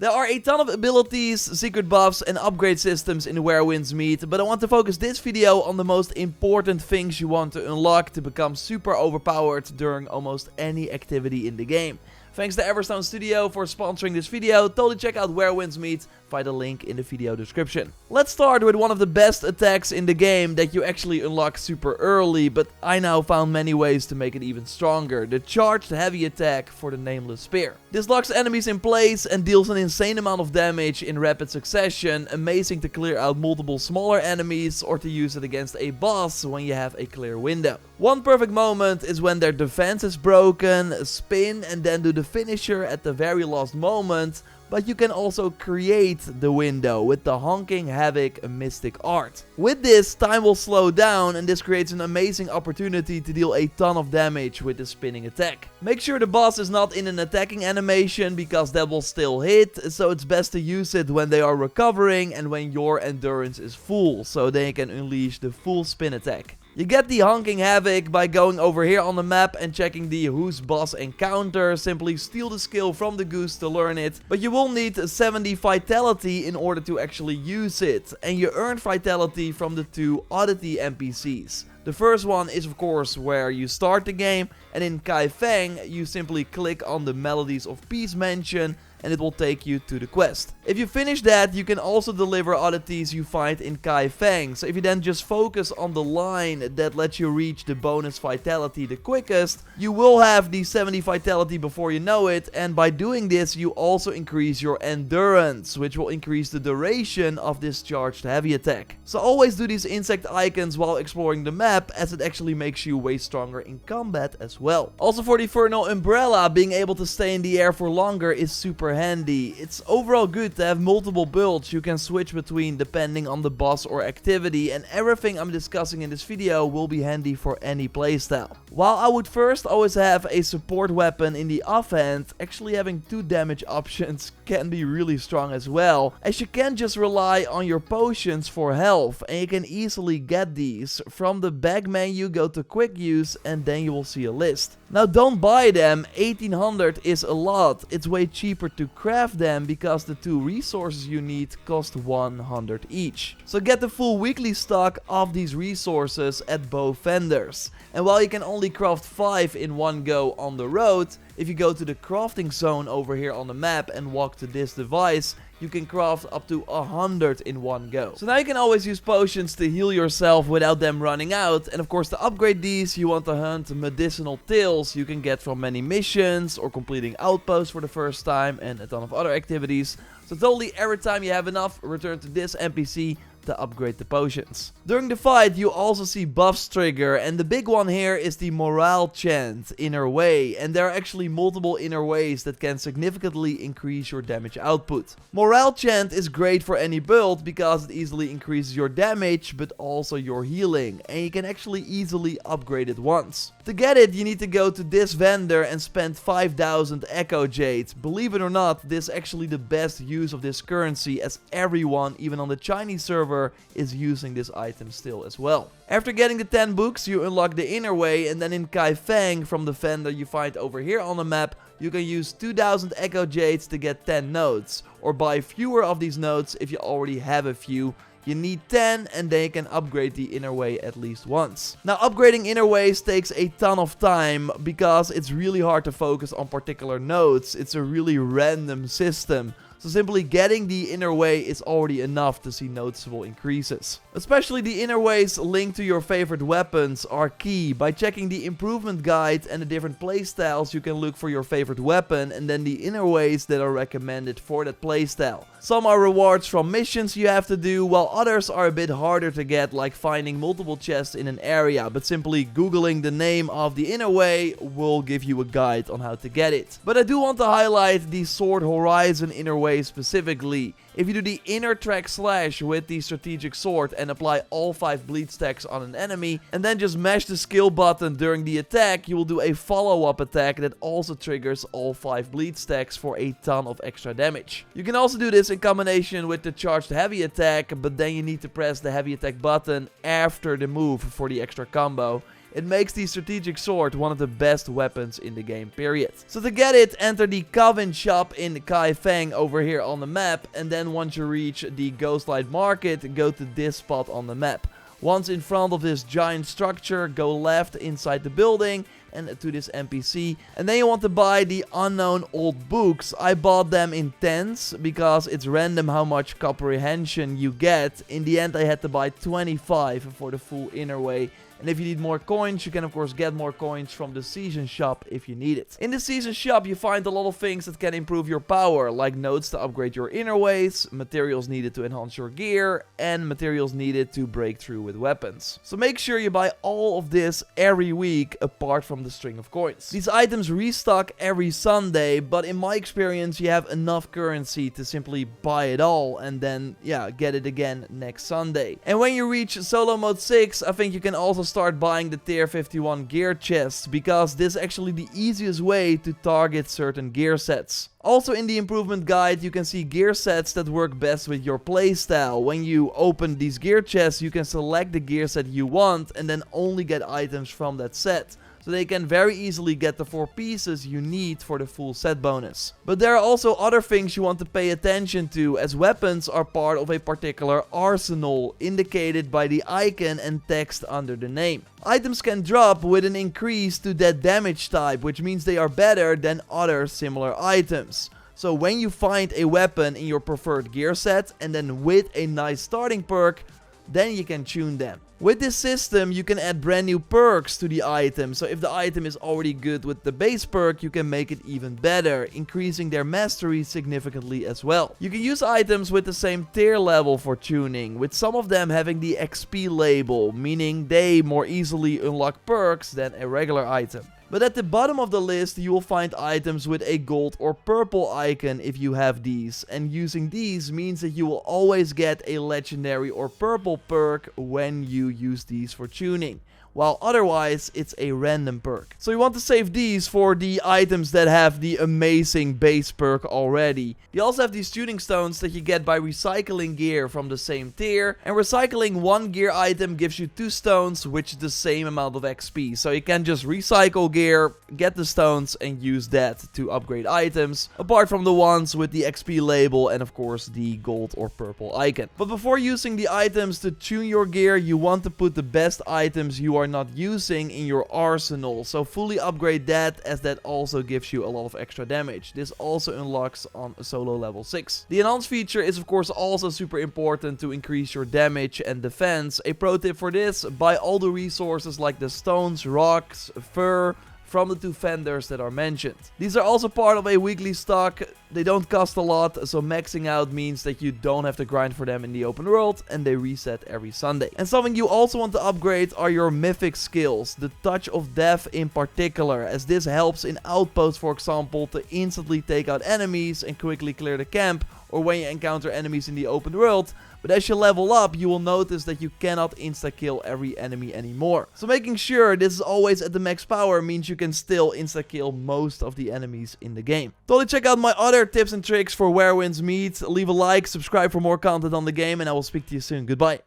There are a ton of abilities, secret buffs and upgrade systems in Where Winds Meet, but I want to focus this video on the most important things you want to unlock to become super overpowered during almost any activity in the game. Thanks to Everstone Studio for sponsoring this video. Totally check out Where Winds Meet via the link in the video description. Let's start with one of the best attacks in the game that you actually unlock super early, but I now found many ways to make it even stronger. The charged heavy attack for the Nameless Spear. This locks enemies in place and deals an insane amount of damage in rapid succession, amazing to clear out multiple smaller enemies or to use it against a boss when you have a clear window. One perfect moment is when their defense is broken, spin and then do the finisher at the very last moment. But you can also create the window with the Honking Havoc Mystic Art. With this, time will slow down and this creates an amazing opportunity to deal a ton of damage with the spinning attack. Make sure the boss is not in an attacking animation because that will still hit, so it's best to use it when they are recovering and when your endurance is full, so they can unleash the full spin attack. You get the Honking Havoc by going over here on the map and checking the Who's Boss encounter. Simply steal the skill from the goose to learn it, but you will need 70 vitality in order to actually use it. And you earn vitality from the two oddity NPCs. The first one is of course where you start the game, and in Kai Feng you simply click on the Melodies of Peace mention and it will take you to the quest. If you finish that, you can also deliver oddities you find in Kai Feng. So if you then just focus on the line that lets you reach the bonus vitality the quickest, you will have the 70 vitality before you know it, and by doing this you also increase your endurance, which will increase the duration of this charged heavy attack. So always do these insect icons while exploring the map, as it actually makes you way stronger in combat as well. Also for the Infernal Umbrella, being able to stay in the air for longer is super handy. It's overall good to have multiple builds you can switch between depending on the boss or activity, and everything I'm discussing in this video will be handy for any playstyle. While I would first always have a support weapon in the offhand, actually having 2 damage options can be really strong as well, as you can just rely on your potions for health, and you can easily get these. From the back menu, go to quick use and then you will see a list. Now don't buy them, 1800 is a lot. It's way cheaper to craft them because the 2 resources you need cost 100 each. So get the full weekly stock of these resources at both vendors. And while you can only craft 5 in one go on the road, if you go to the crafting zone over here on the map and walk to this device, you can craft up to 100 in one go. So now you can always use potions to heal yourself without them running out. And of course to upgrade these you want to hunt medicinal tails you can get from many missions or completing outposts for the first time and a ton of other activities. So totally every time you have enough, return to this NPC to upgrade the potions. During the fight you also see buffs trigger, and the big one here is the morale chant inner way, and there are actually multiple inner ways that can significantly increase your damage output. Morale chant is great for any build because it easily increases your damage but also your healing, and you can actually easily upgrade it once. To get it you need to go to this vendor and spend 5000 Echo Jade. Believe it or not, this is actually the best use of this currency, as everyone, even on the Chinese server, is using this item still as well. After getting the 10 books you unlock the inner way, and then in Kai Feng from the vendor you find over here on the map you can use 2000 Echo Jades to get 10 nodes, or buy fewer of these nodes if you already have a few. You need 10 and then you can upgrade the inner way at least once. Now upgrading inner ways takes a ton of time because it's really hard to focus on particular nodes. It's a really random system. So simply getting the inner way is already enough to see noticeable increases. Especially the inner ways linked to your favorite weapons are key. By checking the improvement guide and the different playstyles you can look for your favorite weapon and then the inner ways that are recommended for that playstyle. Some are rewards from missions you have to do, while others are a bit harder to get, like finding multiple chests in an area, but simply googling the name of the inner way will give you a guide on how to get it. But I do want to highlight the Sword Horizon inner way specifically. If you do the inner track slash with the strategic sword and apply all 5 bleed stacks on an enemy, and then just mash the skill button during the attack, you will do a follow-up attack that also triggers all 5 bleed stacks for a ton of extra damage. You can also do this in combination with the charged heavy attack, but then you need to press the heavy attack button after the move for the extra combo. It makes the strategic sword one of the best weapons in the game, period. So to get it, enter the Coven shop in Kaifeng over here on the map, and then once you reach the Ghostlight Market, go to this spot on the map. Once in front of this giant structure, go left inside the building and to this NPC, and then you want to buy the unknown old books. I bought them in 10s because it's random how much comprehension you get. In the end I had to buy 25 for the full inner way. And if you need more coins, you can of course get more coins from the season shop if you need it. In the season shop you find a lot of things that can improve your power, like nodes to upgrade your inner ways, materials needed to enhance your gear, and materials needed to break through with weapons. So make sure you buy all of this every week apart from the string of coins. These items restock every Sunday, but in my experience you have enough currency to simply buy it all and then get it again next Sunday. And when you reach solo mode 6, I think you can also start buying the tier 51 gear chests, because this is actually the easiest way to target certain gear sets. Also in the improvement guide you can see gear sets that work best with your playstyle. When you open these gear chests you can select the gear set you want and then only get items from that set. So they can very easily get the 4 pieces you need for the full set bonus. But there are also other things you want to pay attention to, as weapons are part of a particular arsenal, indicated by the icon and text under the name. Items can drop with an increase to that damage type, which means they are better than other similar items. So when you find a weapon in your preferred gear set and then with a nice starting perk, then you can tune them. With this system you can add brand new perks to the item, so if the item is already good with the base perk you can make it even better, increasing their mastery significantly as well. You can use items with the same tier level for tuning, with some of them having the XP label, meaning they more easily unlock perks than a regular item. But at the bottom of the list you will find items with a gold or purple icon if you have these, and using these means that you will always get a legendary or purple perk when you use these for tuning, while otherwise it's a random perk. So you want to save these for the items that have the amazing base perk already. You also have these tuning stones that you get by recycling gear from the same tier, and recycling one gear item gives you 2 stones, which is the same amount of XP. So you can just recycle gear, get the stones and use that to upgrade items, apart from the ones with the XP label and of course the gold or purple icon. But before using the items to tune your gear, you want to put the best items you are not using in your arsenal, so fully upgrade that, as that also gives you a lot of extra damage. This also unlocks on solo level 6. The enhance feature is of course also super important to increase your damage and defense. A pro tip for this: buy all the resources like the stones, rocks, fur from the 2 vendors that are mentioned. These are also part of a weekly stock. They don't cost a lot, so maxing out means that you don't have to grind for them in the open world, and they reset every Sunday. And something you also want to upgrade are your mythic skills, the Touch of Death in particular, as this helps in outposts, for example, to instantly take out enemies and quickly clear the camp, or when you encounter enemies in the open world. But as you level up, you will notice that you cannot insta-kill every enemy anymore. So making sure this is always at the max power means you can still insta-kill most of the enemies in the game. Totally check out my other tips and tricks for Where Winds Meet. Leave a like, subscribe for more content on the game, and I will speak to you soon. Goodbye.